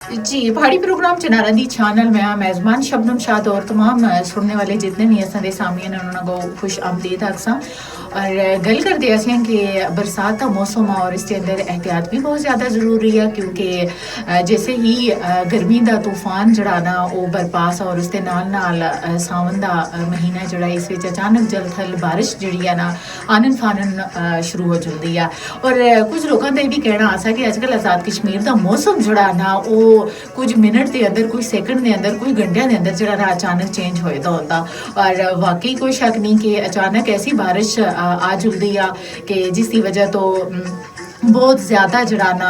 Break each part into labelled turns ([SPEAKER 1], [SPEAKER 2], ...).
[SPEAKER 1] जी पहाड़ी प्रोग्राम चनारा दी चैनल में मेज़बान शबनम शाद और तमाम सुनने वाले जितने भी असां दे सामीन उन्होंने को खुश आमदीद आखसां और गल करते असें कि बरसात का मौसम है और इसके अंदर एहतियात भी बहुत ज़्यादा ज़रूरी है क्योंकि जैसे ही गर्मी का तूफान जड़ा ना वो बरपास और उसके नाल नाल सावन का महीना जड़ा इस विच अचानक जलथल बारिश जड़ी है ना आनन फानन शुरू हो जल्दी है और कुछ लोगों का भी कहना आसा कि अजकल आज़ाद कश्मीर का मौसम जड़ा ना वो कुछ मिनट के अंदर कुछ सैकंड के अंदर कुछ घंटिया के अंदर जरा ना अचानक चेंज होता होता और वाकई कोई शक नहीं कि अचानक ऐसी बारिश आ जुलदी आ कि जिसकी वजह तो बहुत ज़्यादा जड़ा ना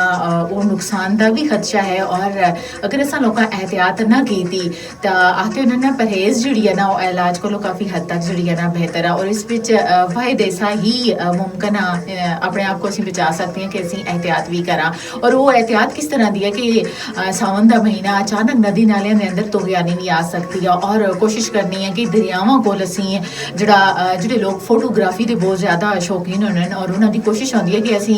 [SPEAKER 1] वो नुकसान का भी खदशा है और अगर असा लोग एहतियात ना की तो आखते उन्होंने परहेज़ जी है ना इलाज को काफ़ी हद तक जी है ना बेहतर है और इस वाहिद ऐसा ही मुमकिन अपने आप को असी बचा सकते हैं कि असी एहतियात भी करा और वो एहतियात किस तरह की है कि सावन का महीना अचानक नदी नालियां के अंदर तुगयानी भी आ सकती है और कोशिश करनी है कि दरियावां को असी जोड़े लोग फोटोग्राफी के बहुत ज़्यादा शौकीन होने और उन्होंने कोशिश होती है कि असी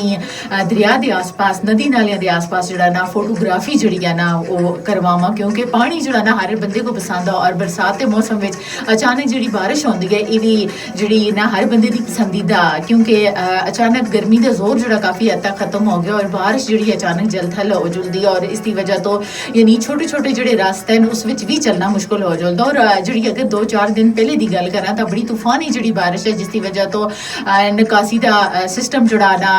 [SPEAKER 1] दरिया के आस पास नदी नालियां के आस पास जड़ा ना फोटोग्राफी जी है ना वो करवावा क्योंकि पानी जड़ा ना हर बंदे को पसंद है और बरसात के मौसम में अचानक जी बारिश होती है ये भी जी ना हर बंदे की पसंदीदा क्योंकि अचानक गर्मी का जोर जड़ा काफ़ी हद तक खत्म हो गया और बारिश जी अचानक जलथल हो जुलदी और इसकी वजह तो यानी छोटे छोटे जोड़े रास्ते हैं उस भी चलना मुश्किल हो जुलता और जी अगर 2-4 दिन पहले की गल करा तो बड़ी तूफानी जी बारिश है जिसकी वजह तो निकासी का सिस्टम जड़ा ना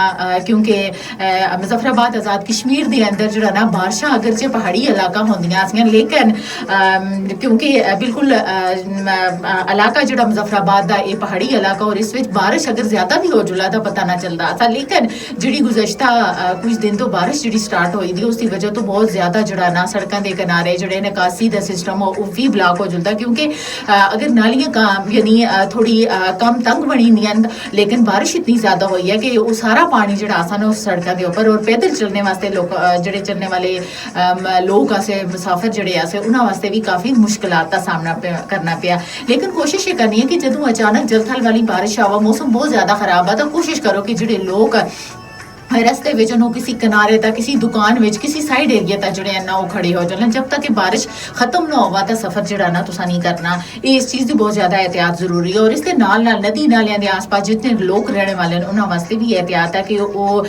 [SPEAKER 1] क्योंकि मुजफ्फराबाद आज़ाद कश्मीर के अंदर जो ना बारिशा अगरचे पहाड़ी इलाका होंदियां लेकिन क्योंकि बिल्कुल इलाका जो मुजफ्फराबाद का ये पहाड़ी इलाका और इस बारिश अगर ज्यादा भी हो जुला तो पता ना चलता था लेकिन जी गुज़श्ता कुछ दिन तो बारिश जी स्टार्ट हुई थी उसकी वजह तो बहुत ज्यादा जड़ा ना सड़कों के किनारे जोड़े निकासी का सिस्टम हो वो भी ब्लॉक हो जुलता क्योंकि अगर नालियां यानी थोड़ी कम तंग बनी हुई लेकिन बारिश इतनी ज्यादा हुई है कि वो सारा पानी जो आसान उस सड़कों के ऊपर और पैदल चलने वास्ते लोग जोड़े चलने वाले लोग आसे मुसाफिर जोड़े आसे उन्होंने वास्ते भी काफ़ी मुश्किलात का सामना करना पाया लेकिन कोशिश ये करनी है कि जो अचानक जलथल वाली बारिश आवा मौसम बहुत ज़्यादा खराब है तो कोशिश करो कि जोड़े लोग रस्ते में किसी किनारे तक किसी दुकान में किसी साइड एरिया तक जोड़े ना वो खड़े हो जाने जब तक कि बारिश खत्म ना होगा तो सफर जड़ा ना तुसा नहीं करना ये इस चीज़ की बहुत ज़्यादा एहतियात जरूरी है और इसके नाल नाल नदी नालियां के आस पास जितने लोग रहने वाले हैं उन्होंने वास्ते भी एहतियात है कि वो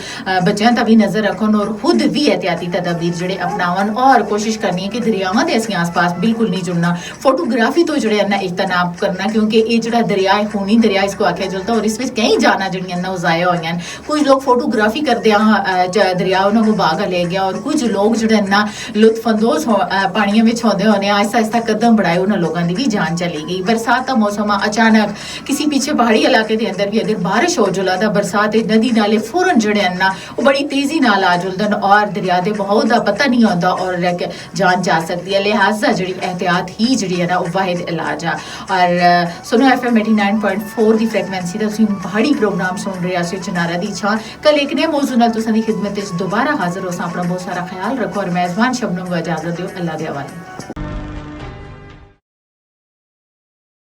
[SPEAKER 1] बच्चों का भी नज़र रखन और खुद भी एहतियाती तदबीर जोड़े अपनावन और कोशिश करनी है कि दरियावां के असी आस पास बिल्कुल नहीं जुड़ना फोटोग्राफी तो जोड़े ना इज्तनाब करना क्योंकि ये जो दरिया है खूनी दरिया इसको आख्या जलता और इस कई जाना जड़ियां ना ज़ाया हुई कुछ लोग फोटोग्राफी करते दरिया उन्होंने बागा ले गया और कुछ लोग जो ना लुत्फअंदोज पानियों में होंदे होने आहिस्ता आहिस्ता कदम बढ़ाए उन्होंने लोगों की भी जान चली गई बरसात का मौसम अचानक किसी पीछे पहाड़ी इलाके के अंदर भी अगर बारिश हो जुला तो बरसात नदी नाले फौरन जड़े ना वो बड़ी तेजी नाल आ जुलदन और दरिया के बहाव का पता नहीं होता और जान जा सकती है लिहाजा जी एहतियात ही जी है ना वो वाहिद इलाज है और सुनो FM 89.4 की फ्रिक्वेंसी का पहाड़ी प्रोग्राम सुन रहे हो चनारा दी छा कल एक नए मौजू नाल तुसां दी खिदमत दोबारा हाजिर हो अपना बहुत सारा ख्याल रखो और मेज़बान शबनम को इजाजत दो अल्लाह दे हवाले।